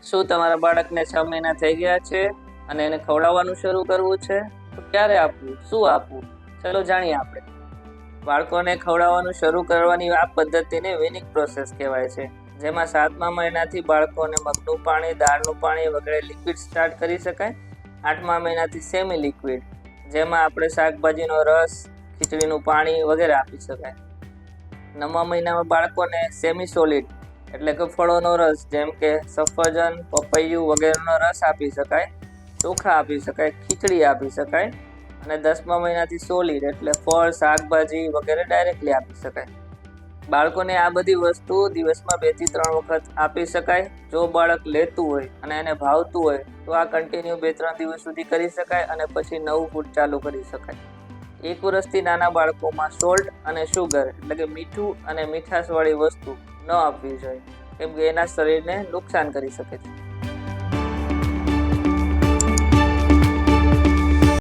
શું તમારા બાળકને 6 મહિના થઈ ગયા છે અને એને ખવડાવવાનું શરૂ કરવું છે? તો ક્યારે આપવું, શું આપવું? ચલો જાણીએ આપણે. બાળકોને ખવડાવવાનું શરૂ કરવાની આ પદ્ધતિને વીનિંગ પ્રોસેસ કહેવાય છે, જેમાં 7મા મહિનાથી બાળકોને મગનું પાણી, દાળનું પાણી વગેરે લિક્વિડ સ્ટાર્ટ કરી શકાય. 8મા મહિનાથી સેમી લિક્વિડ, જેમાં આપણે શાકભાજીનો રસ, ખીચડીનું પાણી વગેરે આપી શકાય. 9મા મહિનામાં બાળકોને સેમી સોલિડ એટલે કે ફળોનો રસ, જેમ કે સફરજન, પપૈયું વગેરેનો રસ આપી શકાય, ચોખા આપી શકાય, ખીચડી આપી શકાય. અને 10મા મહિનાથી સોલિડ એટલે ફળ, શાકભાજી વગેરે ડાયરેક્ટલી આપી શકાય. બાળકોને આ બધી વસ્તુ દિવસમાં 2 થી 3 વખત આપી શકાય. જો બાળક લેતું હોય અને એને ભાવતું હોય તો આ કન્ટિન્યુ 2-3 દિવસ સુધી કરી શકાય અને પછી નવું ફૂડ ચાલુ કરી શકાય. 1 વર્ષથી નાના બાળકોમાં સોલ્ટ અને શુગર એટલે કે મીઠું અને મીઠાશવાળી વસ્તુ ન આપવી જોઈએ, કેમ કે એના શરીરને નુકસાન કરી શકે છે.